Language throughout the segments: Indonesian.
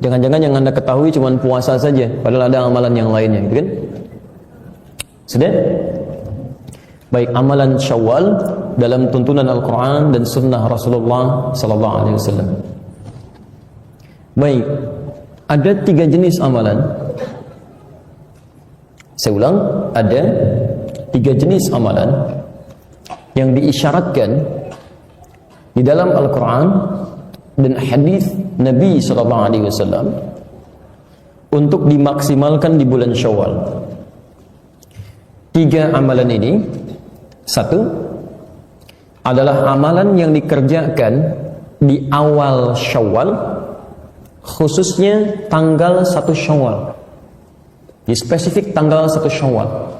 Jangan-jangan yang Anda ketahui cuma puasa saja, padahal ada amalan yang lainnya, gitu kan? Sudah? Baik, amalan Syawal dalam tuntunan Al-Quran dan Sunnah Rasulullah Sallallahu Alaihi Wasallam. Baik, ada 3 jenis amalan. Saya ulang, ada 3 jenis amalan yang diisyaratkan di dalam Al-Quran dan hadis Nabi Sallallahu Alaihi Wasallam untuk dimaksimalkan di bulan Syawal. 3 amalan ini, 1 adalah amalan yang dikerjakan di awal Syawal, khususnya tanggal 1 Syawal. Di spesifik tanggal 1 Syawal.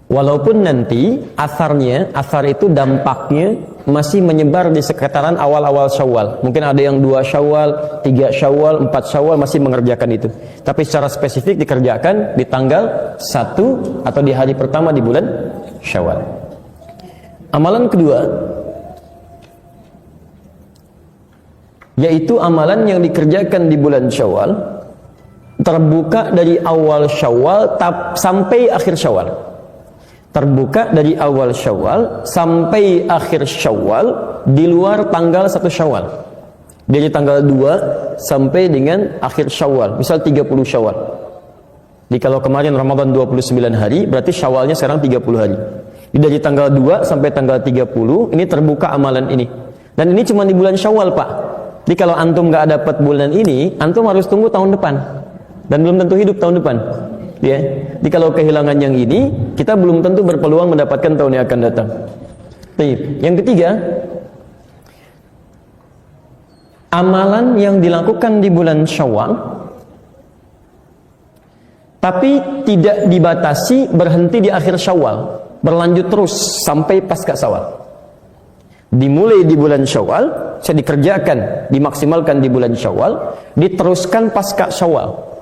Walaupun nanti asar itu dampaknya masih menyebar di sekitaran awal-awal Syawal. Mungkin ada yang 2 Syawal, 3 Syawal, 4 Syawal masih mengerjakan itu. Tapi secara spesifik dikerjakan di tanggal 1 atau di hari pertama di bulan Syawal. Amalan kedua, yaitu amalan yang dikerjakan di bulan Syawal, terbuka dari awal Syawal sampai akhir Syawal. Terbuka dari awal Syawal sampai akhir Syawal di luar tanggal 1 Syawal. Dari tanggal 2 sampai dengan akhir Syawal. Misal 30 Syawal. Jadi kalau kemarin Ramadan 29 hari, berarti Syawalnya sekarang 30 hari. Jadi dari tanggal 2 sampai tanggal 30, ini terbuka amalan ini. Dan ini cuma di bulan Syawal, Pak. Jadi kalau antum nggak dapat bulan ini, antum harus tunggu tahun depan. Dan belum tentu hidup tahun depan. Ya. Jadi kalau kehilangan yang ini, kita belum tentu berpeluang mendapatkan tahun yang akan datang. Baik. Yang ketiga, amalan yang dilakukan di bulan Syawal, tapi tidak dibatasi berhenti di akhir Syawal, berlanjut terus sampai pasca Syawal. Dimulai di bulan Syawal, saya dikerjakan, dimaksimalkan di bulan Syawal, diteruskan pasca Syawal.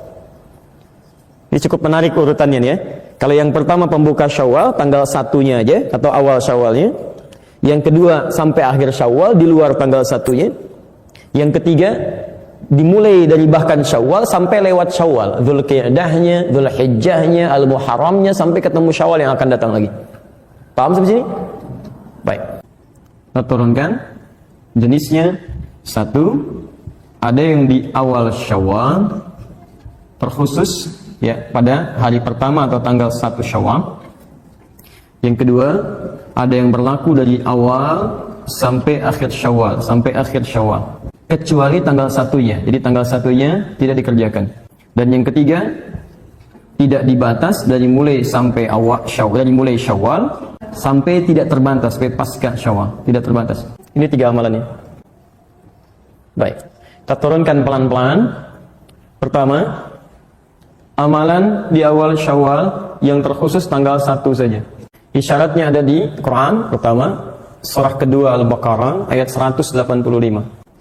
Ini cukup menarik urutannya nih ya. Kalau yang pertama pembuka Syawal, tanggal 1-nya aja atau awal Syawalnya. Yang kedua sampai akhir Syawal di luar tanggal 1-nya. Yang ketiga dimulai dari bahkan Syawal sampai lewat Syawal, Dzulqi'dahnya, Dzulhijjahnya, Al-Muharramnya sampai ketemu Syawal yang akan datang lagi. Paham sampai sini? Baik. Kita turunkan jenisnya. 1, ada yang di awal Syawal terkhusus ya pada hari pertama atau tanggal 1 Syawal. Yang kedua, ada yang berlaku dari awal sampai akhir Syawal, kecuali tanggal 1-nya. Jadi tanggal 1-nya tidak dikerjakan. Dan yang ketiga, tidak dibatas dari mulai sampai awal Syawal, dari mulai Syawal sampai tidak terbatas sampai pasca Syawal, tidak terbatas. Ini 3 amalannya. Baik. Kita turunkan pelan-pelan. Pertama, amalan di awal Syawal yang terkhusus tanggal 1 saja. Isyaratnya ada di Quran. Pertama, surah kedua Al-Baqarah ayat 185.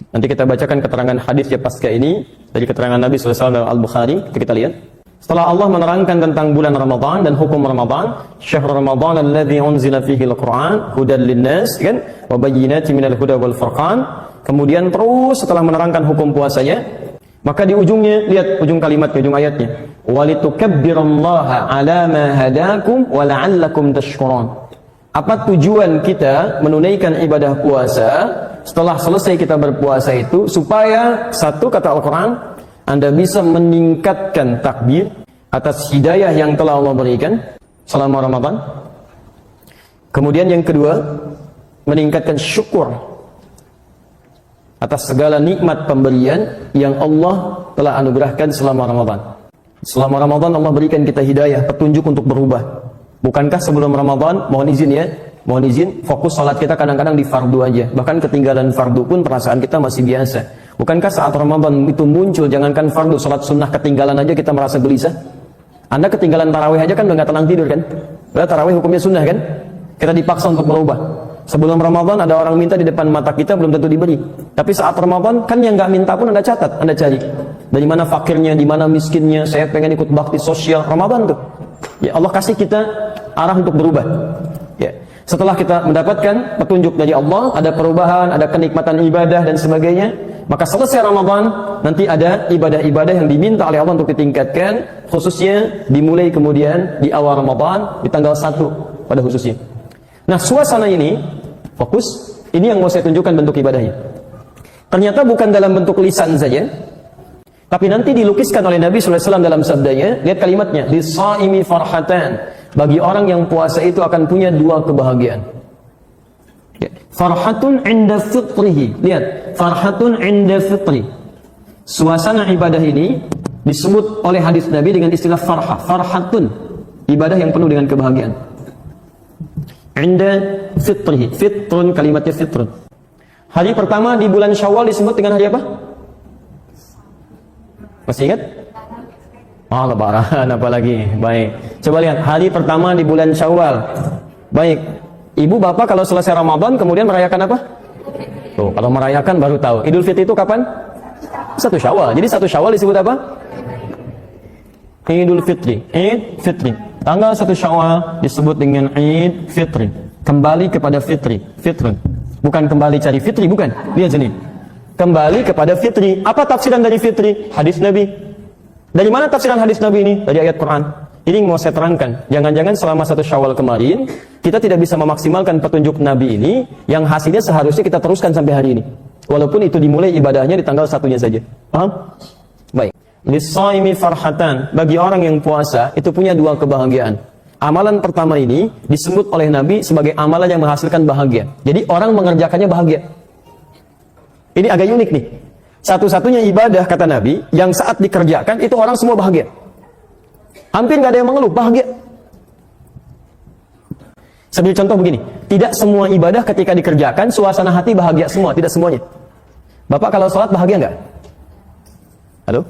Nanti kita bacakan keterangan hadis ya pasca ini dari keterangan Nabi SAW dalam Al-Bukhari. Kita lihat. Setelah Allah menerangkan tentang bulan Ramadan dan hukum Ramadan, syahrul Ramadan alladzi unzila fihi al-Qur'an hudan lin-nas, kan? Wa bayyinatin minal huda wal furqan. Kemudian terus setelah menerangkan hukum puasanya, maka di ujungnya, lihat ujung kalimatnya, ujung ayatnya. Walitukabbirullaha ala ma hadakum wa la'allakum tashkurun. Apa tujuan kita menunaikan ibadah puasa? Setelah selesai kita berpuasa itu, supaya satu, kata Al-Quran, Anda bisa meningkatkan takbir atas hidayah yang telah Allah berikan selama Ramadan. Kemudian yang kedua, meningkatkan syukur atas segala nikmat pemberian yang Allah telah anugerahkan selama Ramadan. Selama Ramadan Allah berikan kita hidayah, petunjuk untuk berubah. Bukankah sebelum Ramadan, mohon izin, fokus salat kita kadang-kadang di fardu aja. Bahkan ketinggalan fardu pun perasaan kita masih biasa. Bukankah saat Ramadan itu muncul, jangankan fardu, salat sunnah ketinggalan aja kita merasa gelisah? Anda ketinggalan tarawih aja kan udah gak tenang tidur kan? Padahal tarawih hukumnya sunnah kan? Kita dipaksa untuk berubah. Sebelum Ramadan ada orang minta di depan mata kita, belum tentu diberi. Tapi saat Ramadan kan yang gak minta pun Anda catat, Anda cari. Dari mana fakirnya, di mana miskinnya, saya pengen ikut bakti sosial. Ramadan tuh. Ya Allah kasih kita arah untuk berubah. Ya. Setelah kita mendapatkan petunjuk dari Allah, ada perubahan, ada kenikmatan ibadah dan sebagainya, Maka selesai Ramadan, nanti ada ibadah-ibadah yang diminta oleh Allah untuk ditingkatkan, khususnya dimulai kemudian di awal Ramadan, di tanggal 1 pada khususnya. Nah, suasana ini, fokus, ini yang mau saya tunjukkan bentuk ibadahnya. Ternyata bukan dalam bentuk lisan saja, tapi nanti dilukiskan oleh Nabi SAW dalam sabdanya. Lihat kalimatnya, lis-shaimi farhatan. Bagi orang yang puasa itu akan punya dua kebahagiaan. Farhatun inda fitrihi. Lihat, farhatun inda fitri. Suasana ibadah ini disebut oleh hadis Nabi dengan istilah farhah. Farhatun, ibadah yang penuh dengan kebahagiaan. Inda fitrihi. Fitrun, kalimatnya fitrun. Hari pertama di bulan Syawal disebut dengan hari apa? Masih ingat? Oh, Lebaran apalagi. Baik. Coba lihat, hari pertama di bulan Syawal. Baik. Ibu bapak kalau selesai Ramadan kemudian merayakan apa? Tuh, kalau merayakan baru tahu. Idul Fitri itu kapan? 1 Syawal. Jadi 1 Syawal disebut apa? Idul Fitri. Id Fitri. Tanggal 1 Syawal disebut dengan Id Fitri. Kembali kepada fitri. Fitrun. Bukan kembali cari fitri, bukan. Lihat sini. Kembali kepada fitri. Apa tafsiran dari fitri? Hadis Nabi. Dari mana tafsiran hadis Nabi ini? Dari ayat Quran. Ini yang mau saya terangkan. Jangan-jangan selama 1 Syawal kemarin kita tidak bisa memaksimalkan petunjuk Nabi ini, yang hasilnya seharusnya kita teruskan sampai hari ini. Walaupun itu dimulai ibadahnya di tanggal 1-nya saja. Paham? Baik. Lis-shaimi farhatan. Bagi orang yang puasa itu punya dua kebahagiaan. Amalan pertama ini disebut oleh Nabi sebagai amalan yang menghasilkan bahagia. Jadi orang mengerjakannya bahagia. Ini agak unik nih. Satu-satunya ibadah kata Nabi yang saat dikerjakan itu orang semua bahagia. Hampir nggak ada yang mengeluh, bahagia. Sebagai contoh begini, tidak semua ibadah ketika dikerjakan suasana hati bahagia semua, tidak semuanya. Bapak kalau sholat bahagia nggak? Halo?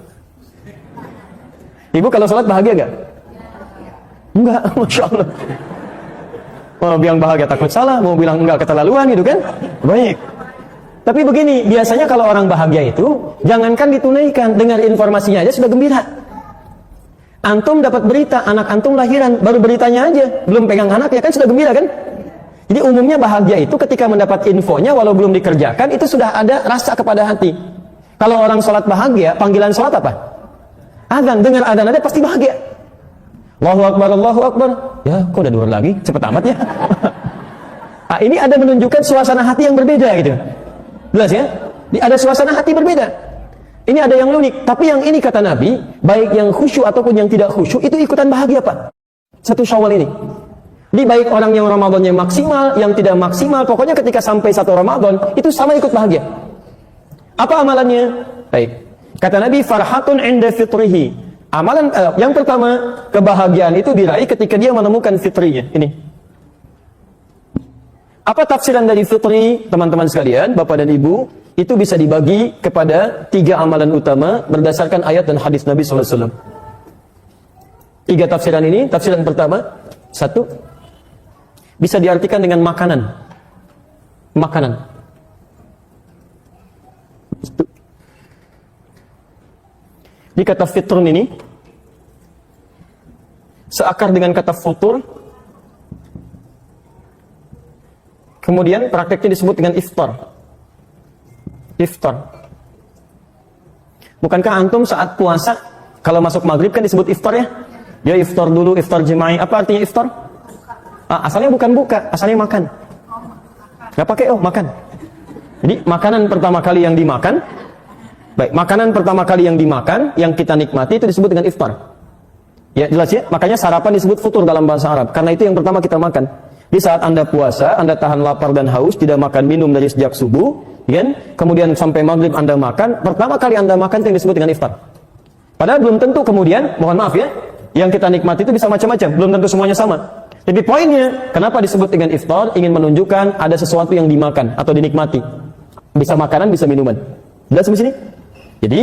Ibu kalau sholat bahagia nggak? Enggak, Masya Allah. Mau bilang bahagia takut salah, mau bilang enggak keterlaluan gitu kan? Baik. Tapi begini, biasanya kalau orang bahagia itu, jangankan ditunaikan, dengar informasinya aja sudah gembira. Antum dapat berita, anak antum lahiran, baru beritanya aja, belum pegang anaknya kan sudah gembira kan? Jadi umumnya bahagia itu ketika mendapat infonya, walau belum dikerjakan, itu sudah ada rasa kepada hati. Kalau orang sholat bahagia, panggilan sholat apa? Adzan, dengar adzan aja pasti bahagia. Allahu Akbar, Allahu Akbar. Ya, kok udah 2 lagi? Cepet amat ya. Nah, ini ada menunjukkan suasana hati yang berbeda gitu. Jelas ya? Ada suasana hati berbeda. Ini ada yang unik. Tapi yang ini kata Nabi, baik yang khusyuk ataupun yang tidak khusyuk, itu ikutan bahagia Pak. 1 Syawal ini. Jadi baik orang yang Ramadannya maksimal, yang tidak maksimal, pokoknya ketika sampai 1 Ramadan, itu sama ikut bahagia. Apa amalannya? Baik. Kata Nabi, farhatun inda fitrihi. Amalan yang pertama, kebahagiaan itu diraih ketika dia menemukan fitrinya. Ini. Apa tafsiran dari fitri, teman-teman sekalian, Bapak dan Ibu? Itu bisa dibagi kepada 3 amalan utama berdasarkan ayat dan hadis Nabi SAW. 3 tafsiran ini. Tafsiran pertama, 1, bisa diartikan dengan makanan. Makanan. Di kata fitrun ini seakar dengan kata futur, kemudian prakteknya disebut dengan iftar. Iftar. Bukankah antum saat puasa kalau masuk maghrib kan disebut iftar ya? Dia iftar dulu, iftar jema'i. Apa artinya iftar? Asalnya bukan buka, asalnya makan. Gak pakai makan. Jadi makanan pertama kali yang dimakan, baik, makanan pertama kali yang dimakan, yang kita nikmati itu disebut dengan iftar. Ya jelas ya, makanya sarapan disebut futur dalam bahasa Arab. Karena itu yang pertama kita makan. Di saat Anda puasa, Anda tahan lapar dan haus, tidak makan minum dari sejak subuh, kan? Kemudian sampai maghrib Anda makan, pertama kali Anda makan itu yang disebut dengan iftar. Padahal belum tentu kemudian, mohon maaf ya, yang kita nikmati itu bisa macam-macam, belum tentu semuanya sama. Tapi poinnya, kenapa disebut dengan iftar? Ingin menunjukkan ada sesuatu yang dimakan atau dinikmati. Bisa makanan, bisa minuman. Jelas di sini? Jadi,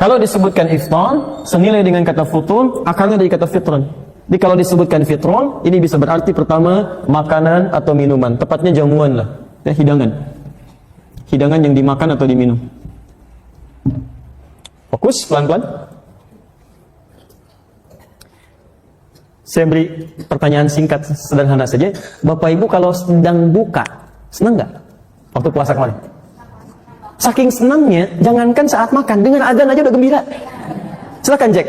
kalau disebutkan iftar, senilai dengan kata futur, akarnya dari kata fitron. Jadi kalau disebutkan fitron, ini bisa berarti pertama, makanan atau minuman. Tepatnya jamuan lah, ya, hidangan. Hidangan yang dimakan atau diminum. Fokus, pelan-pelan. Saya beri pertanyaan singkat, sederhana saja. Bapak Ibu kalau sedang buka, senang nggak? Waktu puasa kemarin? Saking senangnya, jangankan saat makan, dengar azan aja udah gembira. Silakan cek.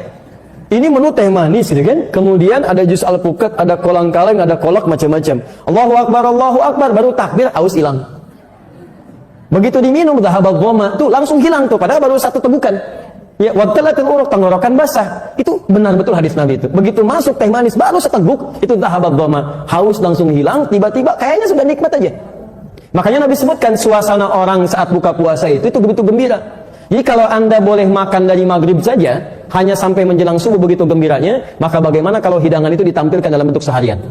Ini menu teh manis gitu kan. Kemudian ada jus alpukat, ada kolang-kaling, ada kolak macam-macam. Allahu Akbar, baru takbir, aus hilang. Begitu diminum dhahabal dhama, tuh langsung hilang tuh, padahal baru satu tegukan. Ya, wabtalatul uruq, tenggorokan basah. Itu benar betul hadis Nabi itu. Begitu masuk teh manis baru seteguk, itu dhahabal dhama, haus langsung hilang, tiba-tiba kayaknya sudah nikmat aja. Makanya Nabi sebutkan suasana orang saat buka puasa itu begitu gembira. Jadi kalau Anda boleh makan dari maghrib saja, hanya sampai menjelang subuh begitu gembiranya, maka bagaimana kalau hidangan itu ditampilkan dalam bentuk seharian?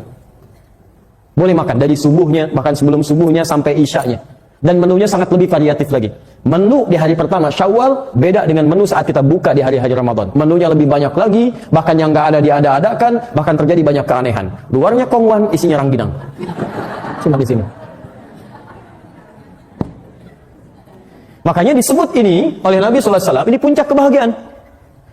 Boleh makan dari subuhnya, makan sebelum subuhnya sampai isyanya. Dan menunya sangat lebih variatif lagi. Menu di hari pertama Syawal beda dengan menu saat kita buka di hari-hari Ramadan. Menunya lebih banyak lagi, bahkan yang nggak ada diada-adakan, bahkan terjadi banyak keanehan. Luarnya kongwan, isinya rangginang. Cuma di sini. Makanya disebut ini oleh Nabi SAW, ini puncak kebahagiaan.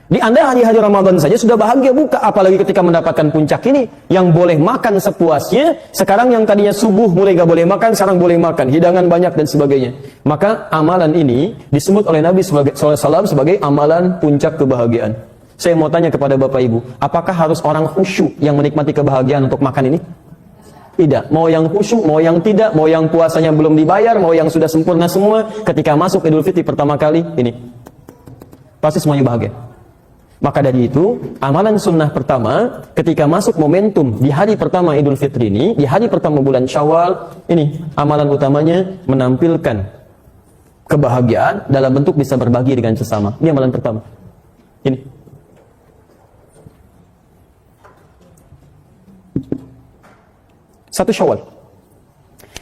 Di Anda hari-hari Ramadan saja sudah bahagia buka, apalagi ketika mendapatkan puncak ini, yang boleh makan sepuasnya, sekarang yang tadinya subuh mulai gak boleh makan, sekarang boleh makan, hidangan banyak dan sebagainya. Maka amalan ini disebut oleh Nabi SAW sebagai amalan puncak kebahagiaan. Saya mau tanya kepada Bapak Ibu, apakah harus orang khusyuk yang menikmati kebahagiaan untuk makan ini? Tidak. Mau yang khusyuk, mau yang tidak, mau yang puasanya belum dibayar, mau yang sudah sempurna semua, ketika masuk Idul Fitri pertama kali, ini pasti semuanya bahagia. Maka dari itu, amalan sunnah pertama, ketika masuk momentum di hari pertama Idul Fitri ini, di hari pertama bulan Syawal, ini amalan utamanya menampilkan kebahagiaan dalam bentuk bisa berbagi dengan sesama. Ini amalan pertama. Ini. Satu Syawal.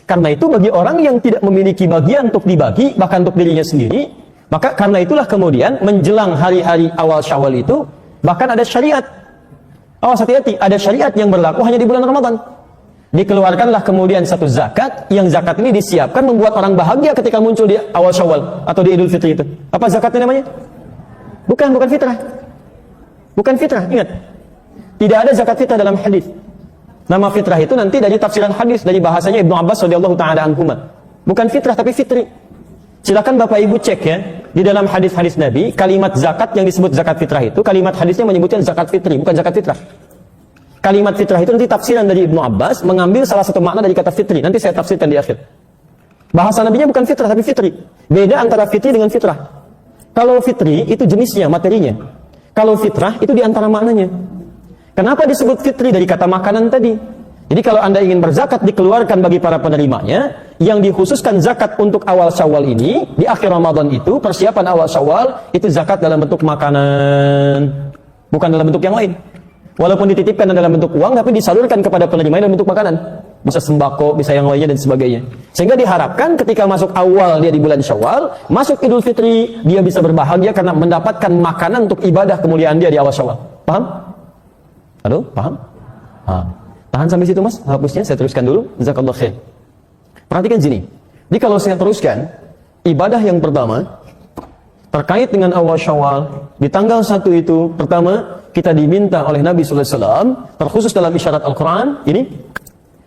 Karena itu bagi orang yang tidak memiliki bagian untuk dibagi, bahkan untuk dirinya sendiri, maka karena itulah kemudian menjelang hari-hari awal Syawal itu, bahkan ada syariat. Awas hati-hati, ada syariat yang berlaku hanya di bulan Ramadan. Dikeluarkanlah kemudian satu zakat, yang zakat ini disiapkan membuat orang bahagia ketika muncul di awal Syawal atau di Idul Fitri itu. Apa zakatnya namanya? Bukan fitrah. Bukan fitrah, ingat. Tidak ada zakat fitrah dalam hadis. Nama fitrah itu nanti dari tafsiran hadis, dari bahasanya Ibnu Abbas radhiyallahu taala anhuma. Bukan fitrah tapi fitri. Silakan Bapak Ibu cek ya, di dalam hadis-hadis Nabi, kalimat zakat yang disebut zakat fitrah itu, kalimat hadisnya menyebutkan zakat fitri, bukan zakat fitrah. Kalimat fitrah itu nanti tafsiran dari Ibnu Abbas, mengambil salah satu makna dari kata fitri, nanti saya tafsirkan di akhir. Bahasa Nabinya bukan fitrah, tapi fitri. Beda antara fitri dengan fitrah. Kalau fitri, itu jenisnya, materinya. Kalau fitrah, itu di antara maknanya. Kenapa disebut fitri dari kata makanan tadi? Jadi kalau Anda ingin berzakat dikeluarkan bagi para penerimanya, yang dikhususkan zakat untuk awal Syawal ini, di akhir Ramadan itu, persiapan awal Syawal, itu zakat dalam bentuk makanan, bukan dalam bentuk yang lain. Walaupun dititipkan dalam bentuk uang, tapi disalurkan kepada penerimanya dalam bentuk makanan. Bisa sembako, bisa yang lainnya dan sebagainya. Sehingga diharapkan ketika masuk awal dia di bulan Syawal, masuk Idul Fitri, dia bisa berbahagia karena mendapatkan makanan untuk ibadah kemuliaan dia di awal Syawal. Paham? Halo? Paham? Tahan sampai situ mas, hapusnya saya teruskan dulu. Jazakallahu khair. Perhatikan sini. Jadi kalau saya teruskan, ibadah yang pertama terkait dengan awal Syawal di tanggal 1 itu, pertama kita diminta oleh Nabi sallallahu alaihi wasallam, terkhusus dalam isyarat Al-Qur'an ini,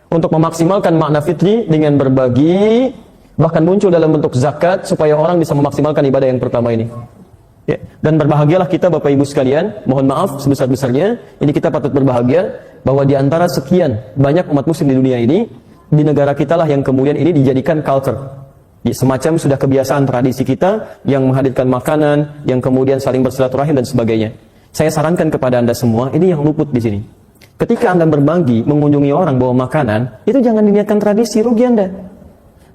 untuk memaksimalkan makna fitri dengan berbagi, bahkan muncul dalam bentuk zakat supaya orang bisa memaksimalkan ibadah yang pertama ini. Ya, dan berbahagialah kita Bapak Ibu sekalian, mohon maaf sebesar-besarnya, ini kita patut berbahagia bahwa di antara sekian banyak umat muslim di dunia ini, di negara kita lah yang kemudian ini dijadikan culture. Ya, semacam sudah kebiasaan tradisi kita yang menghadirkan makanan, yang kemudian saling bersilaturahim dan sebagainya. Saya sarankan kepada Anda semua, ini yang luput di sini. Ketika Anda berbagi, mengunjungi orang bawa makanan, itu jangan diniatkan tradisi, rugi Anda.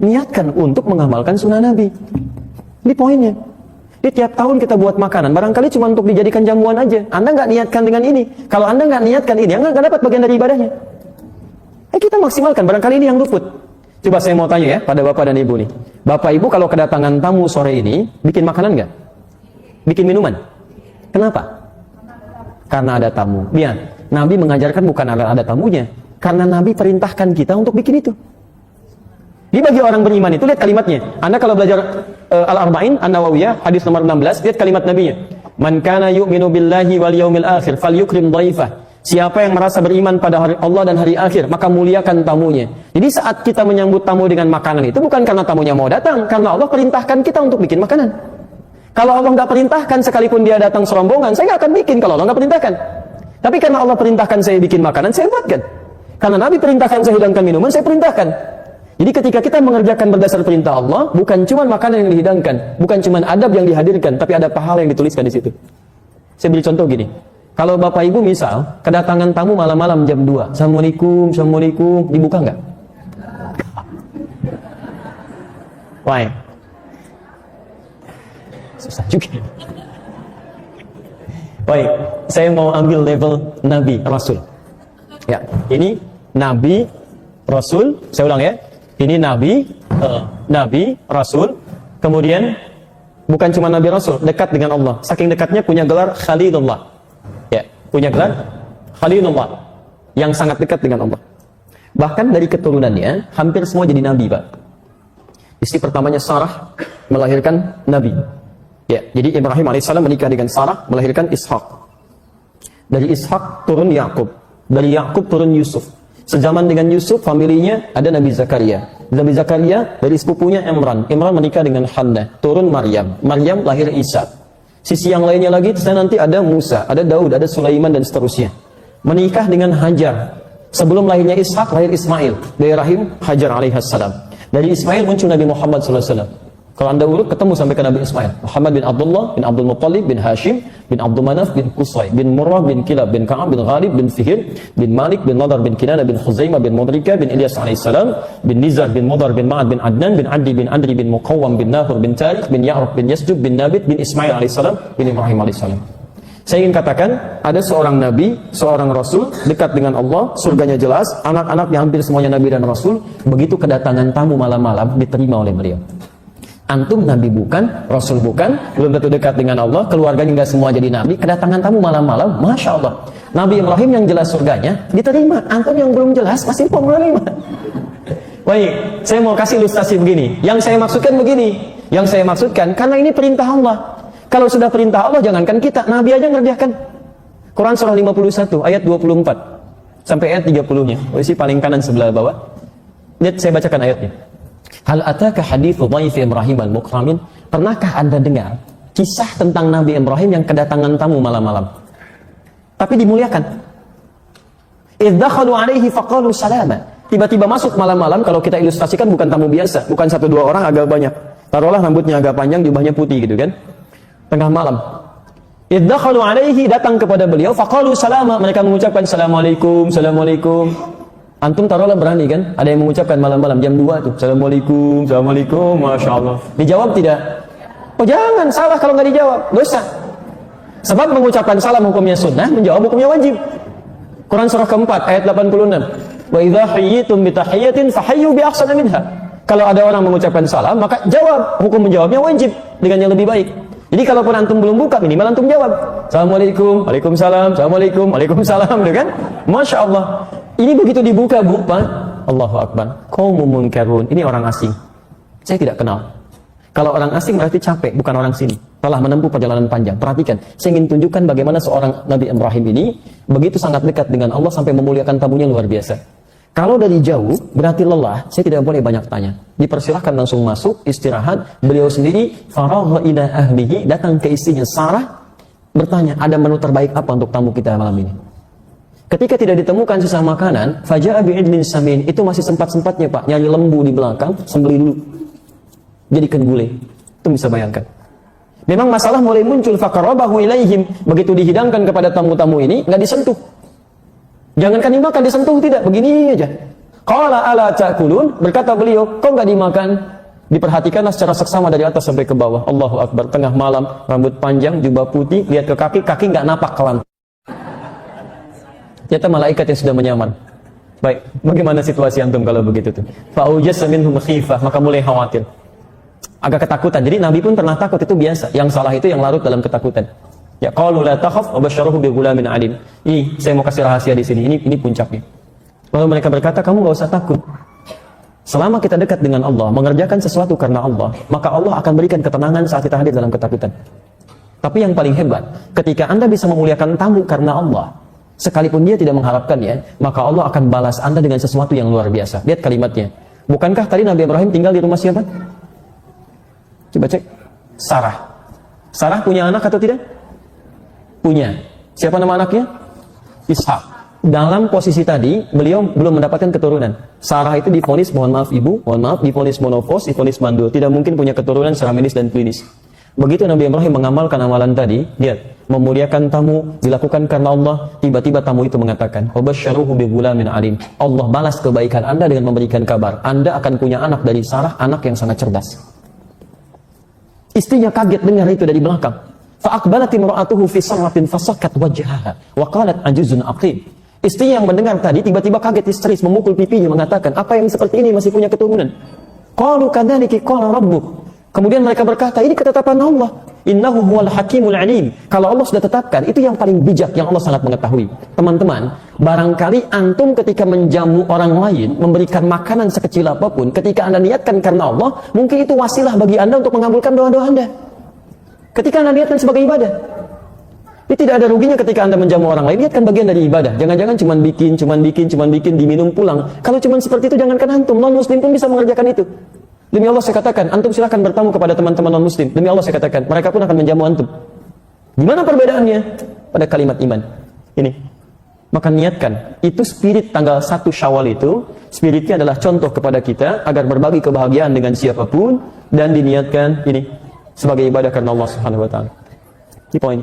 Niatkan untuk mengamalkan sunnah Nabi. Ini poinnya. Di tiap tahun kita buat makanan, barangkali cuma untuk dijadikan jamuan aja. Anda nggak niatkan dengan ini. Kalau Anda nggak niatkan ini, Anda nggak dapat bagian dari ibadahnya. Kita maksimalkan, barangkali ini yang luput. Coba saya mau tanya ya, pada Bapak dan Ibu nih. Bapak Ibu kalau kedatangan tamu sore ini, bikin makanan nggak? Bikin minuman? Kenapa? Karena ada tamu. Lihat, Nabi mengajarkan bukan ada tamunya. Karena Nabi perintahkan kita untuk bikin itu. Jadi bagi orang beriman itu, lihat kalimatnya. Anda kalau belajar Al-Arba'in, An-Nawawiyah, hadis nomor 16, lihat kalimat Nabinya. Man kana yu'minu billahi wal yaumil akhir falyukrim dhaifah. Siapa yang merasa beriman pada hari Allah dan hari akhir, maka muliakan tamunya. Jadi saat kita menyambut tamu dengan makanan itu bukan karena tamunya mau datang, karena Allah perintahkan kita untuk bikin makanan. Kalau Allah nggak perintahkan, sekalipun dia datang serombongan, saya nggak akan bikin kalau Allah nggak perintahkan. Tapi karena Allah perintahkan saya bikin makanan, saya buatkan. Karena Nabi perintahkan saya hidangkan minuman, saya perintahkan. Jadi ketika kita mengerjakan berdasar perintah Allah, bukan cuma makanan yang dihidangkan, bukan cuma adab yang dihadirkan, tapi ada pahala yang dituliskan di situ. Saya beri contoh gini. Kalau Bapak Ibu misal, kedatangan tamu malam-malam jam 2. Assalamualaikum, Assalamualaikum. Dibuka nggak? Why? Susah juga. Baik, saya mau ambil level Nabi, Rasul. Ya, ini Nabi, Rasul. Saya ulang ya. Ini Nabi, Rasul. Kemudian, bukan cuma Nabi Rasul, dekat dengan Allah. Saking dekatnya punya gelar Khalilullah. Ya, punya gelar Khalilullah, yang sangat dekat dengan Allah. Bahkan dari keturunannya hampir semua jadi nabi, Pak. Istri pertamanya Sarah melahirkan nabi. Ya, jadi Ibrahim alaihissalam menikah dengan Sarah melahirkan Ishak. Dari Ishak turun Yakub, dari Yakub turun Yusuf. Sejaman dengan Yusuf, familinya ada Nabi Zakaria. Nabi Zakaria dari sepupunya Imran. Imran menikah dengan Hannah, turun Maryam. Maryam lahir Isa. Sisi yang lainnya lagi, nanti ada Musa, ada Daud, ada Sulaiman, dan seterusnya. Menikah dengan Hajar. Sebelum lahirnya Ishak, lahir Ismail. Dari rahim Hajar alaihissalam. Dari Ismail muncul Nabi Muhammad SAW. Kalau anda urut, ketemu sampai ke Nabi Ismail. Muhammad bin Abdullah, bin Abdul Muttalib, bin Hashim, bin Abdul Manaf, bin Qusay, bin Murrah, bin Kilab, bin Ka'ab, bin Ghalib, bin Fihir, bin Malik, bin Nadar, bin Kinana, bin Khuzaimah, bin Mudrika, bin Ilyas alaihissalam, bin Nizar, bin Mudar, bin Ma'ad, bin Adnan, bin Adi, bin Andri, bin Muqawwam, bin Nahur, bin Tariq, bin Ya'ruf, bin Yasjub, bin Nabit, bin Ismail alaihissalam, bin Ibrahim alaihissalam. Saya ingin katakan, ada seorang Nabi, seorang Rasul, dekat dengan Allah, surganya jelas, anak-anaknya hampir semuanya Nabi dan Rasul. Begitu kedatangan tamu malam-malam, diterima oleh beliau. Antum Nabi bukan, Rasul bukan, belum tentu dekat dengan Allah, keluarganya nggak semua jadi Nabi, kedatangan tamu malam-malam, Masya Allah. Nabi Ibrahim yang jelas surganya, diterima. Antum yang belum jelas, pasti mau menerima. Baik, saya mau kasih ilustrasi begini. Yang saya maksudkan begini. Yang saya maksudkan, karena ini perintah Allah. Kalau sudah perintah Allah, jangankan kita, Nabi aja ngerjakan. Quran surah 51, ayat 24. Sampai ayat 30-nya. Posisi paling kanan sebelah bawah. Lihat, saya bacakan ayatnya. Hal ataka hadithu dhaifi Ibrahim al-mukramin. Pernahkah Anda dengar kisah tentang Nabi Ibrahim yang kedatangan tamu malam-malam? Tapi dimuliakan. Idh dakhalu alaihi faqalu salama. Tiba-tiba masuk malam-malam, kalau kita ilustrasikan bukan tamu biasa, bukan 1-2 orang, agak banyak. Taruhlah rambutnya agak panjang, jubahnya putih gitu kan. Tengah malam. Idh dakhalu alaihi, datang kepada beliau, faqalu salama. Mereka mengucapkan assalamualaikum, assalamualaikum. Antum taruhlah berani kan? Ada yang mengucapkan malam-malam jam 2 tuh. Assalamualaikum, Assalamualaikum, Masya Allah. Dijawab tidak? Oh jangan, salah kalau nggak dijawab. Dosa. Sebab mengucapkan salam hukumnya sunnah, menjawab hukumnya wajib. Quran surah keempat, ayat 86. Wa idha hayyitum bitahiyyatin fahayyu bi ahsana minha. Kalau ada orang mengucapkan salam, maka jawab. Hukum menjawabnya wajib dengan yang lebih baik. Jadi kalaupun antum belum buka, minimal antum jawab. Assalamualaikum, Waalaikumsalam, Assalamualaikum, Waalaikumsalam, kan? Masya Allah. Ini begitu dibuka, Bu, Pak. Allahu Akbar. Qaumun munkarun. Ini orang asing. Saya tidak kenal. Kalau orang asing berarti capek, bukan orang sini. Telah menempuh perjalanan panjang. Perhatikan, saya ingin tunjukkan bagaimana seorang Nabi Ibrahim ini begitu sangat dekat dengan Allah sampai memuliakan tamunya luar biasa. Kalau dari jauh, berarti lelah, saya tidak boleh banyak tanya. Dipersilahkan langsung masuk, istirahat. Beliau sendiri, faragha ila ahlihi, datang ke istrinya Sarah, bertanya, ada menu terbaik apa untuk tamu kita malam ini? Ketika tidak ditemukan sisa makanan, faja'a bi'idlin samin, itu masih sempat-sempatnya Pak, nyari lembu di belakang, sembelih dulu. Jadikan gulai. Itu bisa bayangkan. Memang masalah mulai muncul, faqarrabahu ilaihim, begitu dihidangkan kepada tamu-tamu ini, nggak disentuh. Jangankan dimakan, disentuh tidak, begini aja. Qala ala ta'kulun, berkata beliau, kok nggak dimakan? Diperhatikanlah secara seksama dari atas sampai ke bawah. Allahu Akbar, tengah malam, rambut panjang, jubah putih, lihat ke kaki nggak napak ke lantai. Ternyata malaikat yang sudah menyamar. Baik, bagaimana situasi antum kalau begitu tuh? Fa'ujasa minhum khifah, maka mulai khawatir. Agak ketakutan. Jadi Nabi pun pernah takut, itu biasa. Yang salah itu yang larut dalam ketakutan. Ya qalu la takhaf wa basyaruhu bi ghulamin alim. Ini saya mau kasih rahasia di sini. Ini puncaknya. Lalu mereka berkata, kamu enggak usah takut. Selama kita dekat dengan Allah, mengerjakan sesuatu karena Allah, maka Allah akan berikan ketenangan saat kita hadir dalam ketakutan. Tapi yang paling hebat, ketika Anda bisa memuliakan tamu karena Allah, sekalipun dia tidak mengharapkannya, maka Allah akan balas Anda dengan sesuatu yang luar biasa. Lihat kalimatnya. Bukankah tadi Nabi Ibrahim tinggal di rumah siapa? Coba cek. Sarah. Sarah punya anak atau tidak? Punya. Siapa nama anaknya? Ishak. Dalam posisi tadi, beliau belum mendapatkan keturunan. Sarah itu divonis, mohon maaf ibu, mohon maaf, divonis monofos, divonis mandul. Tidak mungkin punya keturunan secara medis dan klinis. Begitu Nabi Ibrahim mengamalkan amalan tadi, lihat, memuliakan tamu, dilakukan karena Allah, tiba-tiba tamu itu mengatakan, "Wabasyaruhu bighulamin alim." Allah balas kebaikan Anda dengan memberikan kabar, Anda akan punya anak dari Sarah, anak yang sangat cerdas. Istrinya kaget dengar itu dari belakang. Fa'aqbalat imra'atuhu fi sarratin fasakkat wajhaha wa qalat ajuzun aqim. Istrinya yang mendengar tadi tiba-tiba kaget histeris, memukul pipinya, mengatakan, "Apa yang seperti ini masih punya keturunan?" Qalu kadzalika qala rabbuk. Kemudian mereka berkata, ini ketetapan Allah. Innahu huwal hakimul alim. Kalau Allah sudah tetapkan, itu yang paling bijak, yang Allah sangat mengetahui. Teman-teman, barangkali antum ketika menjamu orang lain, memberikan makanan sekecil apapun, ketika Anda niatkan karena Allah, mungkin itu wasilah bagi Anda untuk mengabulkan doa-doa Anda. Ketika Anda niatkan sebagai ibadah. Ini tidak ada ruginya ketika Anda menjamu orang lain, niatkan bagian dari ibadah. Jangan-jangan cuman bikin, diminum pulang. Kalau cuman seperti itu, jangankan antum, non-muslim pun bisa mengerjakan itu. Demi Allah saya katakan, antum silahkan bertamu kepada teman-teman non-muslim. Demi Allah saya katakan, mereka pun akan menjamu antum. Gimana perbedaannya? Pada kalimat iman. Ini. Maka niatkan. Itu spirit tanggal 1 Syawal itu, spiritnya adalah contoh kepada kita agar berbagi kebahagiaan dengan siapapun dan diniatkan ini sebagai ibadah karena Allah Subhanahu wa taala. Ini poin.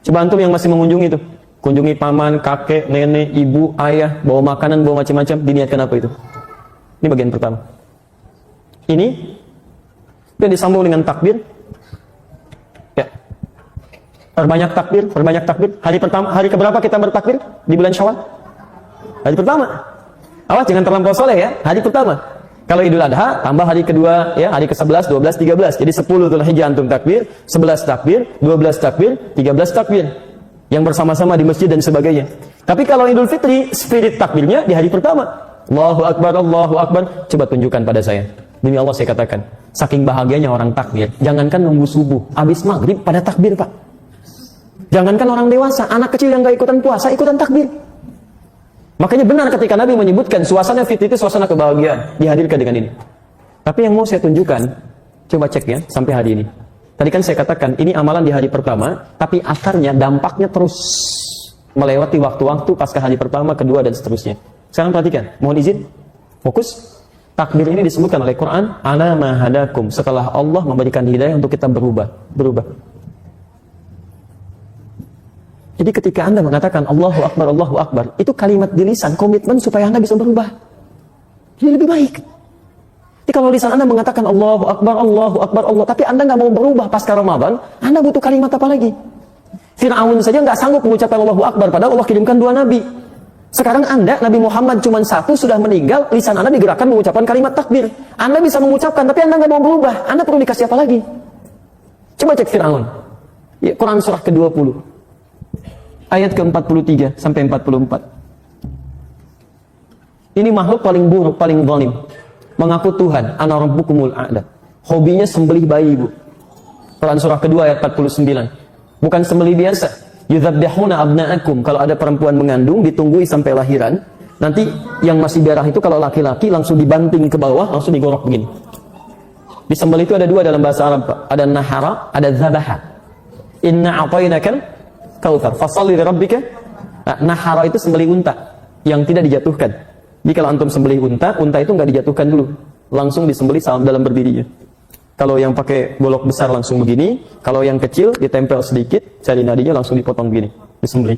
Coba antum yang masih mengunjungi itu, kunjungi paman, kakek, nenek, ibu, ayah, bawa makanan, bawa macam-macam, diniatkan apa itu? Ini bagian pertama. Ini dan disambung dengan takbir. Ya. Perbanyak takbir. Hari pertama, hari keberapa kita bertakbir di bulan Syawal? Hari pertama. Awas jangan terlampau soleh ya. Hari pertama. Kalau Idul Adha tambah hari kedua ya, hari ke-11, 12, 13. Jadi 10 Dzulhijjah antum takbir, 11 takbir, 12 takbir, 13 takbir. Yang bersama-sama di masjid dan sebagainya. Tapi kalau Idul Fitri, spirit takbirnya di hari pertama. Allahu Akbar, Allahu Akbar. Coba tunjukkan pada saya. Demi Allah saya katakan, saking bahagianya orang takbir, jangankan nunggu subuh, habis maghrib pada takbir Pak. Jangankan orang dewasa, anak kecil yang gak ikutan puasa, ikutan takbir. Makanya benar ketika Nabi menyebutkan suasana fit itu suasana kebahagiaan, dihadirkan dengan ini. Tapi yang mau saya tunjukkan, coba cek ya, sampai hari ini. Tadi kan saya katakan, ini amalan di hari pertama, tapi akarnya, dampaknya terus melewati waktu-waktu pasca hari pertama, kedua, dan seterusnya. Sekarang perhatikan, mohon izin, fokus. Takbir ini disebutkan oleh Quran, ana ma hadakum, setelah Allah memberikan hidayah untuk kita berubah. Jadi ketika Anda mengatakan Allahu Akbar, itu kalimat di lisan, komitmen supaya Anda bisa berubah. Jadi lebih baik. Jadi kalau lisan Anda mengatakan Allahu Akbar, Allah, tapi Anda nggak mau berubah pasca Ramadan, Anda butuh kalimat apa lagi? Fir'aun saja nggak sanggup mengucapkan Allahu Akbar, padahal Allah kirimkan 2 nabi. Sekarang Anda, Nabi Muhammad cuma 1 sudah meninggal, lisan Anda digerakkan mengucapkan kalimat takbir. Anda bisa mengucapkan, tapi Anda nggak mau berubah. Anda perlu dikasih apa lagi? Coba cek Fir'aun. Ya, Quran surah ke-20. Ayat ke-43 sampai 44. Ini makhluk paling buruk, paling zalim. Mengaku Tuhan, ana rabbukumul a'la. Hobinya sembelih bayi, Bu. Quran surah kedua ayat 49. Bukan sembelih biasa. Yudzabbihuna abna'akum, kalau ada perempuan mengandung ditunggui sampai lahiran, nanti yang masih darah itu kalau laki-laki langsung dibanting ke bawah, langsung digorok begini. Disembelih itu ada 2 dalam bahasa Arab, Pak. Ada nahara, ada zabaha. Inna a'tainakal kautsar, fasholli li rabbika. Nah, nahara itu sembelih unta yang tidak dijatuhkan. Jadi kalau antum sembelih unta itu enggak dijatuhkan dulu, langsung disembelih dalam berdirinya. Kalau yang pakai golok besar langsung begini, kalau yang kecil ditempel sedikit, cari nadinya langsung dipotong begini, disembelih.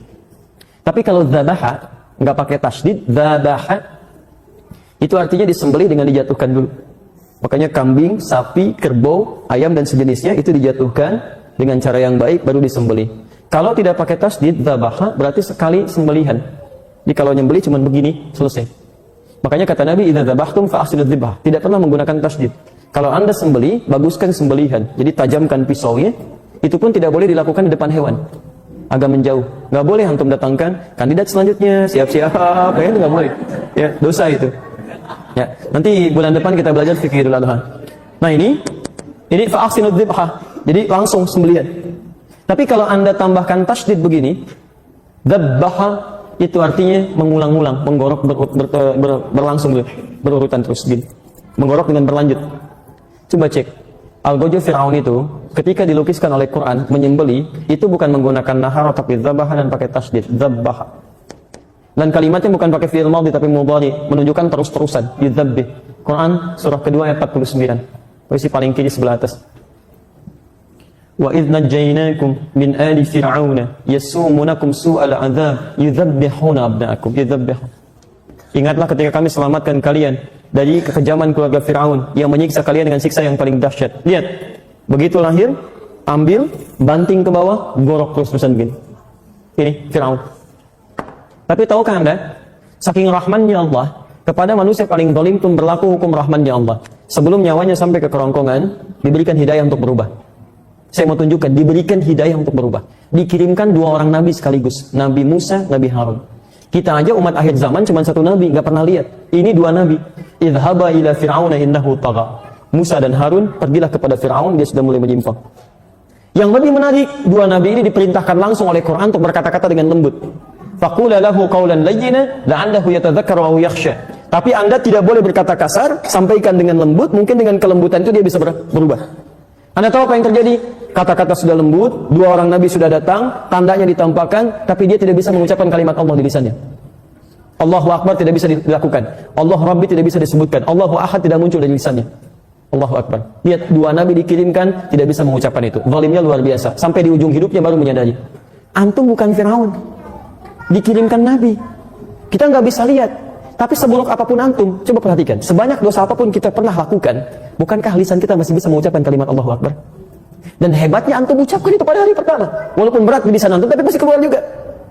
Tapi kalau dzabaha, nggak pakai tasydid, dzabaha, itu artinya disembelih dengan dijatuhkan dulu. Makanya kambing, sapi, kerbau, ayam dan sejenisnya itu dijatuhkan dengan cara yang baik baru disembelih. Kalau tidak pakai tasydid, dzabaha, berarti sekali sembelihan. Jadi kalau nyembelih cuma begini, selesai. Makanya kata Nabi, idza dzabhtum fa ahsinudz dzibhah, tidak pernah menggunakan tasydid. Kalau Anda sembelih, baguskan sembelihan. Jadi tajamkan pisaunya. Itu pun tidak boleh dilakukan di depan hewan. Agak menjauh. Nggak boleh antum datangkan kandidat selanjutnya, siap-siap. Ya, itu nggak boleh. Ya, dosa itu. Ya, nanti bulan depan kita belajar fikih Idul Adha. Nah ini fa'ahsinud dzibhah. Jadi langsung sembelihan. Tapi kalau Anda tambahkan tasydid begini, dzabbaha, itu artinya mengulang-ulang, menggorok berlangsung berurutan terus gini. Menggorok dengan berlanjut. Coba cek. Algojo Fir'aun itu ketika dilukiskan oleh Quran menyembeli itu bukan menggunakan nahar tapi dzabaha dan pakai tasydid, dzabaha. Dan kalimatnya bukan pakai fi'il madhi tapi mudhari, menunjukkan terus-terusan, yudzabbih. Quran surah kedua ayat 49. Posisi paling kiri sebelah atas. Wa idh najjaynakum min ali fir'auna yasumunakum su'al 'adzab yudzabbihuna abna'akum, yudzabbih. Ingatlah ketika kami selamatkan kalian dari kekejaman keluarga Fir'aun yang menyiksa kalian dengan siksa yang paling dahsyat. Lihat, begitu lahir, ambil, banting ke bawah, gorok terus-terusan begini. Ini Fir'aun. Tapi tahukah Anda, saking rahmannya Allah kepada manusia paling zalim pun berlaku hukum rahmannya Allah. Sebelum nyawanya sampai ke kerongkongan, diberikan hidayah untuk berubah. Saya mau tunjukkan, diberikan hidayah untuk berubah. Dikirimkan 2 orang nabi sekaligus, Nabi Musa, Nabi Harun. Kita aja umat akhir zaman cuma 1 nabi, nggak pernah lihat. Ini 2 nabi. Idhaba ila fir'auna innahu tagha. Musa dan Harun pergilah kepada Fir'aun, dia sudah mulai menyimpang. Yang lebih menarik, 2 nabi ini diperintahkan langsung oleh Quran untuk berkata-kata dengan lembut. Faqula lahu qawlan layyina la'allahu yatadhakkaru aw yakhsha. Tapi Anda tidak boleh berkata kasar, sampaikan dengan lembut, mungkin dengan kelembutan itu dia bisa berubah. Anda tahu apa yang terjadi? Kata-kata sudah lembut, 2 orang nabi sudah datang, tandanya ditampakkan, tapi dia tidak bisa mengucapkan kalimat Allah di lisannya. Allahu Akbar tidak bisa dilakukan. Allah Rabbi tidak bisa disebutkan. Allahu Ahad tidak muncul dari lisannya. Allahu Akbar. Lihat, 2 nabi dikirimkan, tidak bisa mengucapkan itu. Zalimnya luar biasa. Sampai di ujung hidupnya baru menyadari. Antum bukan Fir'aun. Dikirimkan nabi. Kita nggak bisa lihat. Tapi seburuk apapun antum, coba perhatikan. Sebanyak dosa apapun kita pernah lakukan, bukankah lisan kita masih bisa mengucapkan kalimat Allahu Akbar? Dan hebatnya antum ucapkan itu pada hari pertama. Walaupun berat di lisan antum, tapi pasti keluar juga.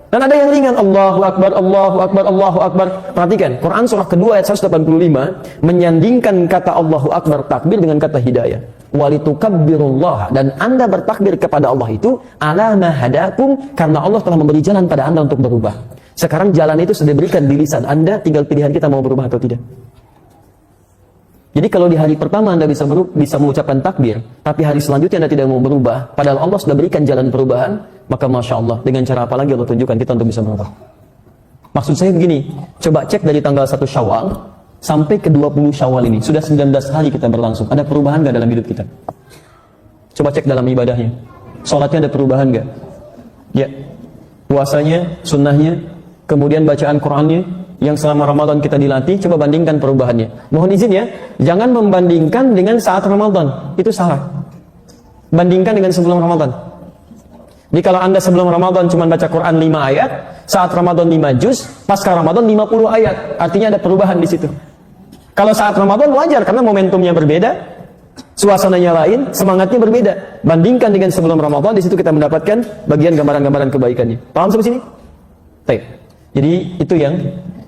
Dan ada yang ringan, Allahu Akbar, Allahu Akbar, Allahu Akbar. Perhatikan, Quran surah kedua ayat 185 menyandingkan kata Allahu Akbar takbir dengan kata hidayah. Walitukabbirullah, dan Anda bertakbir kepada Allah itu ala ma hadakum, karena Allah telah memberi jalan pada Anda untuk berubah. Sekarang jalan itu sudah diberikan di lisan Anda, tinggal pilihan kita mau berubah atau tidak. Jadi kalau di hari pertama Anda bisa mengucapkan takbir, tapi hari selanjutnya Anda tidak mau berubah, padahal Allah sudah berikan jalan perubahan, maka Masya Allah, dengan cara apa lagi Allah tunjukkan kita untuk bisa berubah. Maksud saya begini, coba cek dari tanggal 1 Syawal sampai ke 20 Syawal ini, sudah 19 hari kita berlangsung, ada perubahan nggak dalam hidup kita? Coba cek dalam ibadahnya, sholatnya ada perubahan nggak? Ya, puasanya, sunnahnya, kemudian bacaan Qurannya, yang selama Ramadan kita dilatih, coba bandingkan perubahannya. Mohon izin ya, jangan membandingkan dengan saat Ramadan, itu salah. Bandingkan dengan sebelum Ramadan. Jadi kalau Anda sebelum Ramadan cuma baca Quran 5 ayat, saat Ramadan 5 juz, pasca Ramadan 50 ayat, artinya ada perubahan di situ. Kalau saat Ramadan wajar, karena momentumnya berbeda, suasananya lain, semangatnya berbeda. Bandingkan dengan sebelum Ramadan, di situ kita mendapatkan bagian gambaran-gambaran kebaikannya. Paham sampai sini? Baik. Jadi itu yang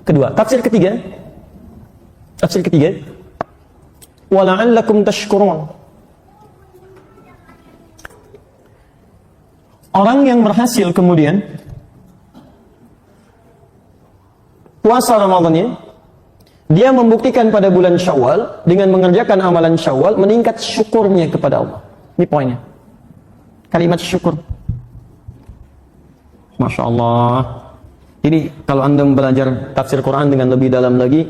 kedua. Tafsir ketiga, wala'allakum tashkurun. Orang yang berhasil kemudian puasa Ramadannya, dia membuktikan pada bulan Syawal dengan mengerjakan amalan Syawal, meningkat syukurnya kepada Allah. Ini poinnya. Kalimat syukur. Masya Allah. Jadi kalau Anda belajar tafsir Quran dengan lebih dalam lagi,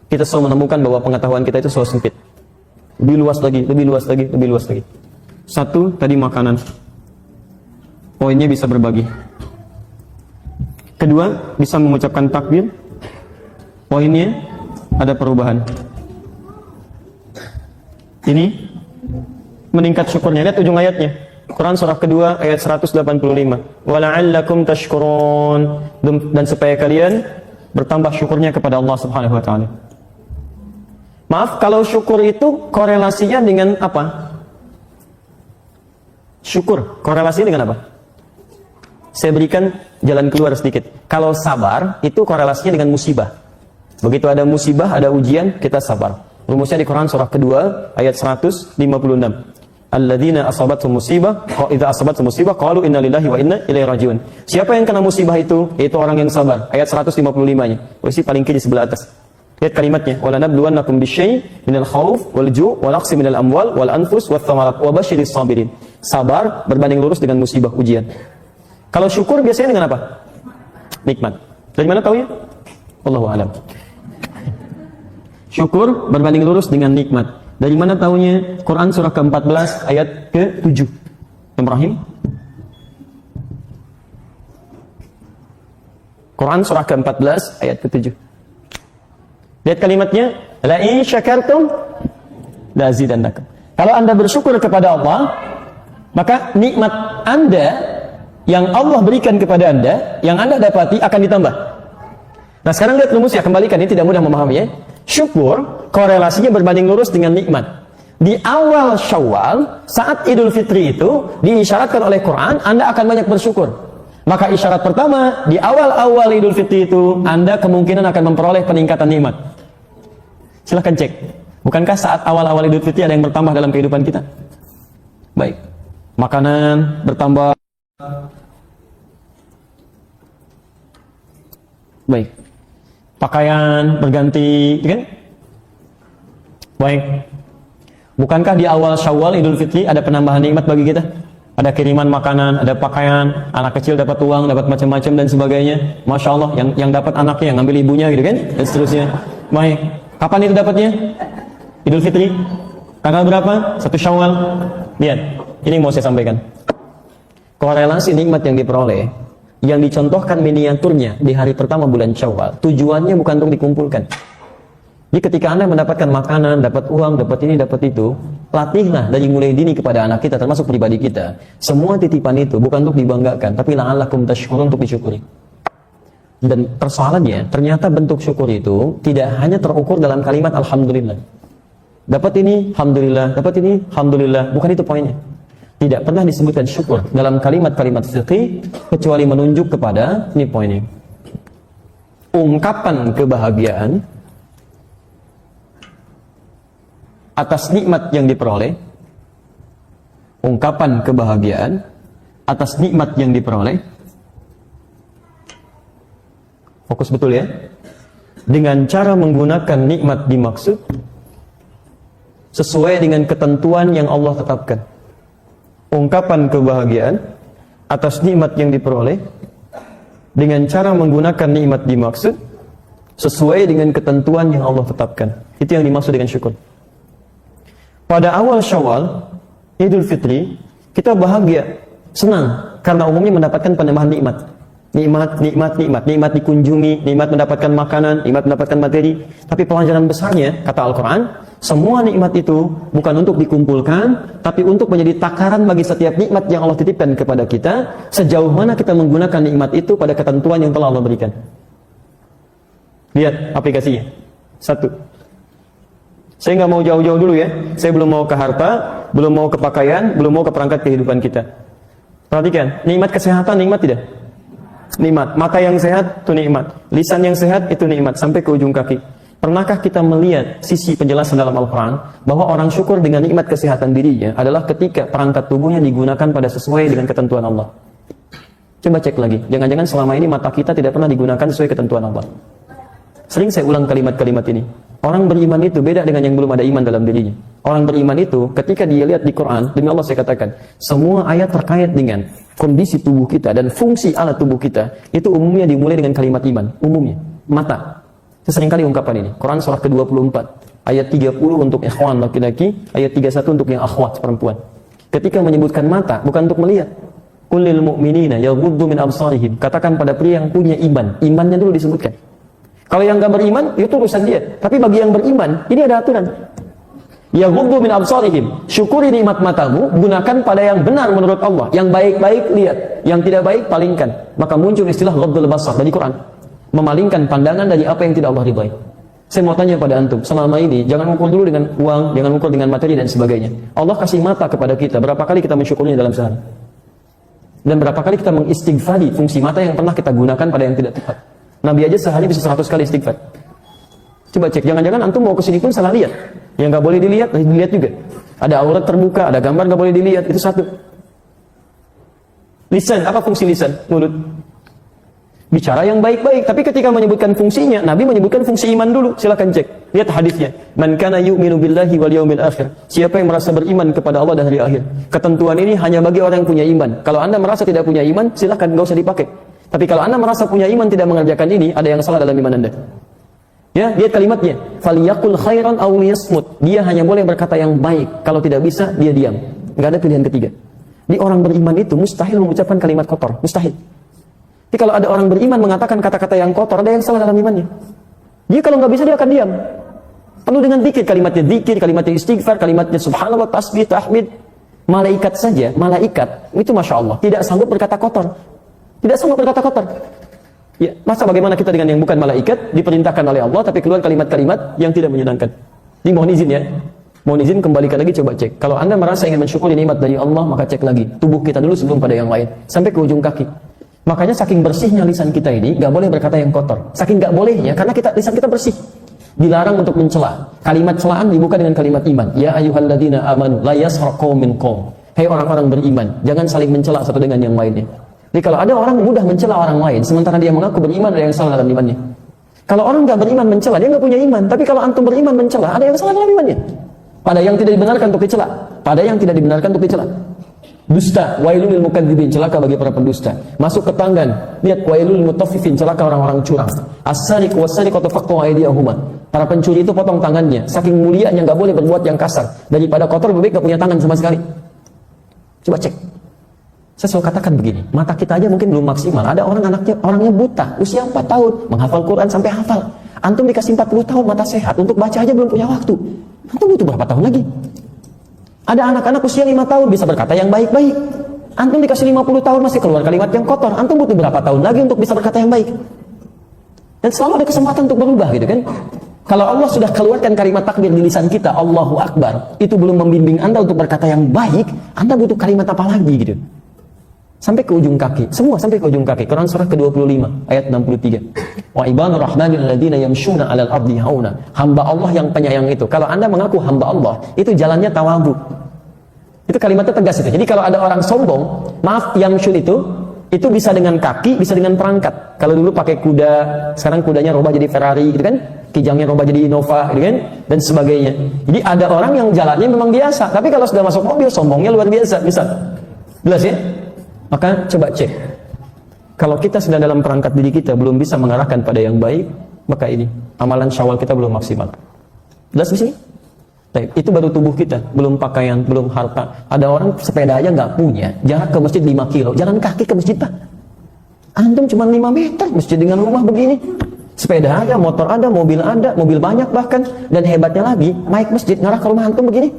kita selalu menemukan bahwa pengetahuan kita itu selalu sempit. Lebih luas lagi, lebih luas lagi, lebih luas lagi. 1, tadi makanan. Poinnya bisa berbagi. 2, bisa mengucapkan takbir. Poinnya ada perubahan. Ini meningkat syukurnya. Lihat ujung ayatnya. Quran surah kedua ayat 185. Wala'allakum tashkurun, dan supaya kalian bertambah syukurnya kepada Allah Subhanahu wa taala. Maaf, kalau syukur itu korelasinya dengan apa? Syukur korelasinya dengan apa? Saya berikan jalan keluar sedikit. Kalau sabar itu korelasinya dengan musibah. Begitu ada musibah, ada ujian, kita sabar. Rumusnya di Quran surah kedua ayat 156. Alladzina asabatuhum musibah, idza asabatuhum musibah qalu inna lillahi wa inna ilaihi rajiun. Siapa yang kena musibah itu? Yaitu orang yang sabar. Ayat 155-nya. Posisi paling kiri sebelah atas. Lihat kalimatnya, wala nabluwannakum bisyai' minal khauf wal ju' wal aqsi minal amwal wal anfus wath thamarat wa basyiris sabirin. Sabar berbanding lurus dengan musibah, ujian. Kalau syukur biasanya dengan apa? Nikmat. Dari mana tahu ya? Wallahu a'lam. Syukur berbanding lurus dengan nikmat. Dari mana taunya? Quran surah ke-14 ayat ke-7. Ibrahim. Quran surah ke-14 ayat ke-7. Lihat kalimatnya, la in syakartum la azidannakum. Kalau Anda bersyukur kepada Allah, maka nikmat Anda yang Allah berikan kepada Anda, yang Anda dapati akan ditambah. Nah, sekarang lihat rumusnya, kembalikan, ini tidak mudah memahami ya. Syukur korelasinya berbanding lurus dengan nikmat. Di awal Syawal, saat Idul Fitri itu diisyaratkan oleh Quran, Anda akan banyak bersyukur. Maka isyarat pertama, di awal-awal Idul Fitri itu, Anda kemungkinan akan memperoleh peningkatan nikmat. Silahkan cek. Bukankah saat awal-awal Idul Fitri ada yang bertambah dalam kehidupan kita? Baik. Makanan bertambah. Baik. Pakaian berganti, kan? Baik. Bukankah di awal Syawal Idul Fitri ada penambahan nikmat bagi kita? Ada kiriman makanan, ada pakaian, anak kecil dapat uang, dapat macam-macam dan sebagainya. Masya Allah, yang dapat anaknya, yang ngambil ibunya gitu kan, dan seterusnya. Baik, kapan itu dapatnya? Idul Fitri. Tanggal berapa? 1 Syawal. Lihat, ini mau saya sampaikan. Korelasi nikmat yang diperoleh, yang dicontohkan miniaturnya di hari pertama bulan Syawal, tujuannya bukan untuk dikumpulkan. Jadi ketika Anda mendapatkan makanan, dapat uang, dapat ini, dapat itu, latihlah dari mulai dini kepada anak kita, termasuk pribadi kita. Semua titipan itu bukan untuk dibanggakan, tapi la'allakum tashkurun, untuk disyukuri. Dan persoalannya, ternyata bentuk syukur itu tidak hanya terukur dalam kalimat Alhamdulillah. Dapat ini, Alhamdulillah. Dapat ini, Alhamdulillah. Bukan itu poinnya. Tidak pernah disebutkan syukur dalam kalimat-kalimat fiqih, kecuali menunjuk kepada, ini poinnya, ungkapan kebahagiaan atas nikmat yang diperoleh, ungkapan kebahagiaan atas nikmat yang diperoleh. Fokus betul ya. Dengan cara menggunakan nikmat dimaksud sesuai dengan ketentuan yang Allah tetapkan. Ungkapan kebahagiaan atas nikmat yang diperoleh dengan cara menggunakan nikmat dimaksud sesuai dengan ketentuan yang Allah tetapkan. Itu yang dimaksud dengan syukur. Pada awal Syawal, Idul Fitri, kita bahagia, senang, karena umumnya mendapatkan penambahan nikmat. Nikmat dikunjungi, nikmat mendapatkan makanan, nikmat mendapatkan materi. Tapi pelajaran besarnya, kata Al-Quran, semua nikmat itu bukan untuk dikumpulkan, tapi untuk menjadi takaran bagi setiap nikmat yang Allah titipkan kepada kita, sejauh mana kita menggunakan nikmat itu pada ketentuan yang telah Allah berikan. Lihat aplikasinya. 1. Saya nggak mau jauh-jauh dulu ya. Saya belum mau ke harta, belum mau ke pakaian, belum mau ke perangkat kehidupan kita. Perhatikan, nikmat kesehatan, nikmat tidak? Nikmat. Mata yang sehat, itu nikmat. Lisan yang sehat, itu nikmat. Sampai ke ujung kaki. Pernahkah kita melihat sisi penjelasan dalam Al-Quran bahwa orang syukur dengan nikmat kesehatan dirinya adalah ketika perangkat tubuhnya digunakan pada sesuai dengan ketentuan Allah? Coba cek lagi. Jangan-jangan selama ini mata kita tidak pernah digunakan sesuai ketentuan Allah. Sering saya ulang kalimat-kalimat ini. Orang beriman itu beda dengan yang belum ada iman dalam dirinya. Orang beriman itu ketika dia lihat di Quran, demi Allah saya katakan, semua ayat terkait dengan kondisi tubuh kita dan fungsi alat tubuh kita, itu umumnya dimulai dengan kalimat iman. Umumnya. Mata. Saya seringkali ungkapan ini. Quran surah ke-24. Ayat 30 untuk ikhwan laki-laki, ayat 31 untuk yang akhwat perempuan. Ketika menyebutkan mata, bukan untuk melihat. Qul lil mu'minina yaghuddu min absarihim. Katakan pada pria yang punya iman. Imannya dulu disebutkan. Kalau yang gak beriman, itu urusan dia. Tapi bagi yang beriman, ini ada aturan. Yaghuddu min absarihim. Syukuri nikmat matamu, gunakan pada yang benar menurut Allah. Yang baik-baik lihat, yang tidak baik palingkan. Maka muncul istilah ghaddul basar dari Quran. Memalingkan pandangan dari apa yang tidak Allah ridhai. Saya mau tanya pada antum, selama ini jangan ukur dulu dengan uang, jangan ukur dengan materi dan sebagainya. Allah kasih mata kepada kita, berapa kali kita mensyukurnya dalam sehari? Dan berapa kali kita mengistighfari fungsi mata yang pernah kita gunakan pada yang tidak tepat? Nabi aja sehari bisa 100 kali istighfar. Coba cek, jangan-jangan antum mau kesini pun salah lihat. Yang gak boleh dilihat, dilihat juga. Ada aurat terbuka, ada gambar gak boleh dilihat, itu satu. Lisan, apa fungsi lisan? Mulut. Bicara yang baik-baik, tapi ketika menyebutkan fungsinya, Nabi menyebutkan fungsi iman dulu. Silakan cek, lihat hadisnya. Man kana yu'minu billahi wal yaumil akhir. Siapa yang merasa beriman kepada Allah dan hari akhir. Ketentuan ini hanya bagi orang yang punya iman. Kalau Anda merasa tidak punya iman, silakan, gak usah dipakai. Tapi kalau Anda merasa punya iman tidak mengerjakan ini, ada yang salah dalam iman Anda. Ya, lihat kalimatnya. Faliyakul khairan aw liyasmut. Dia hanya boleh berkata yang baik. Kalau tidak bisa, dia diam. Enggak ada pilihan ketiga. Di orang beriman itu mustahil mengucapkan kalimat kotor, mustahil. Jadi kalau ada orang beriman mengatakan kata-kata yang kotor, ada yang salah dalam imannya. Dia kalau nggak bisa dia akan diam. Penuh dengan zikir, kalimatnya zikir, kalimatnya istighfar, kalimatnya subhanallah, tasbih, tahmid. Malaikat saja, malaikat itu masya Allah tidak sanggup berkata kotor, tidak sanggup berkata kotor. Ya, masa bagaimana kita dengan yang bukan malaikat diperintahkan oleh Allah tapi keluar kalimat-kalimat yang tidak menyenangkan. Ini mohon izin ya, mohon izin kembalikan lagi, coba cek. Kalau Anda merasa ingin mensyukuri nikmat dari Allah, maka cek lagi tubuh kita dulu sebelum pada yang lain, sampai ke ujung kaki. Makanya saking bersihnya lisan kita ini, gak boleh berkata yang kotor. Saking gak bolehnya, karena lisan kita bersih. Dilarang untuk mencela. Kalimat celaan dibuka dengan kalimat iman. Ya ayyuhalladzina amanu la yaskhar qaumin min qaum. Hai orang-orang beriman, jangan saling mencela satu dengan yang lainnya. Jadi kalau ada orang mudah mencela orang lain, sementara dia mengaku beriman, ada yang salah dalam imannya. Kalau orang nggak beriman mencela, dia nggak punya iman. Tapi kalau antum beriman mencela, ada yang salah dalam imannya. Pada yang tidak dibenarkan untuk dicela, pada yang tidak dibenarkan untuk dicela. Dusta, wailul lil mukadzibin, celaka bagi para pendusta. Masuk ke tanggan, lihat wailul lil mutaffifin, celaka orang-orang curang. As-sariq was-sariqatu faqtu aydiyahuma. Para pencuri itu potong tangannya, saking mulianya nggak boleh berbuat yang kasar. Daripada kotor lebih baik nggak punya tangan sama sekali. Coba cek. Saya selalu katakan begini, mata kita aja mungkin belum maksimal. Ada orangnya buta, usia 4 tahun, menghafal Quran sampai hafal. Antum dikasih 40 tahun mata sehat, untuk baca aja belum punya waktu. Antum butuh berapa tahun lagi? Ada anak-anak usia 5 tahun bisa berkata yang baik-baik. Antum dikasih 50 tahun masih keluar kalimat yang kotor. Antum butuh berapa tahun lagi untuk bisa berkata yang baik? Dan selalu ada kesempatan untuk berubah gitu kan. Kalau Allah sudah keluarkan kalimat takbir di lisan kita, Allahu Akbar, itu belum membimbing Anda untuk berkata yang baik, Anda butuh kalimat apa lagi gitu. Sampai ke ujung kaki, semua sampai ke ujung kaki. Quran surah ke-25 ayat 63. Wa ibadur rahmanil ladzina yamshuna 'alal ardi hauna. Hamba Allah yang penyayang itu. Kalau Anda mengaku hamba Allah, itu jalannya tawadhu. Itu kalimatnya tegas itu. Jadi kalau ada orang sombong, maaf, yamshun itu bisa dengan kaki, bisa dengan perangkat. Kalau dulu pakai kuda, sekarang kudanya rubah jadi Ferrari gitu kan? Kijangnya rubah jadi Innova gitu kan? Dan sebagainya. Jadi ada orang yang jalannya memang biasa, tapi kalau sudah masuk mobil sombongnya luar biasa, bisa. Jelas ya? Maka coba cek. Kalau kita sedang dalam perangkat diri kita belum bisa mengarahkan pada yang baik, maka ini amalan Syawal kita belum maksimal. Jelas di sini? Itu baru tubuh kita, belum pakaian, belum harta. Ada orang sepeda aja nggak punya, jarak ke masjid 5 kilo, jalan kaki ke masjid Pak. Antum cuma 5 meter masjid dengan rumah begini. Sepeda ada, motor ada, mobil banyak bahkan. Dan hebatnya lagi, naik masjid ngarah ke rumah antum begini.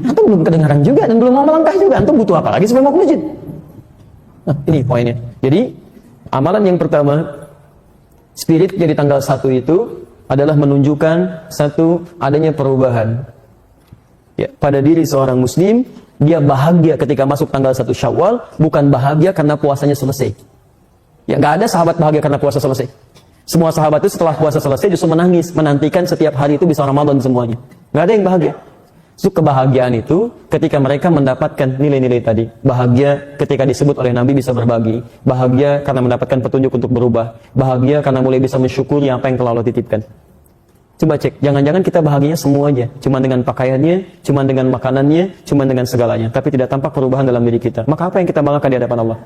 Antum belum kedengaran juga dan belum mau melangkah juga. Antum butuh apa lagi supaya mau ke masjid? Nah, ini poinnya. Jadi, amalan yang pertama, spirit jadi tanggal 1 itu adalah menunjukkan satu adanya perubahan. Ya, pada diri seorang muslim, dia bahagia ketika masuk tanggal 1 Syawal, bukan bahagia karena puasanya selesai. Ya, nggak ada sahabat bahagia karena puasa selesai. Semua sahabat itu setelah puasa selesai justru menangis, menantikan setiap hari itu bisa Ramadan semuanya. Nggak ada yang bahagia. So, kebahagiaan itu ketika mereka mendapatkan nilai-nilai tadi. Bahagia ketika disebut oleh Nabi bisa berbagi. Bahagia karena mendapatkan petunjuk untuk berubah. Bahagia karena mulai bisa mensyukuri apa yang telah Allah titipkan. Coba cek, jangan-jangan kita bahagianya semuanya. Cuma dengan pakaiannya, cuma dengan makanannya, cuma dengan segalanya. Tapi tidak tampak perubahan dalam diri kita. Maka apa yang kita banggakan di hadapan Allah?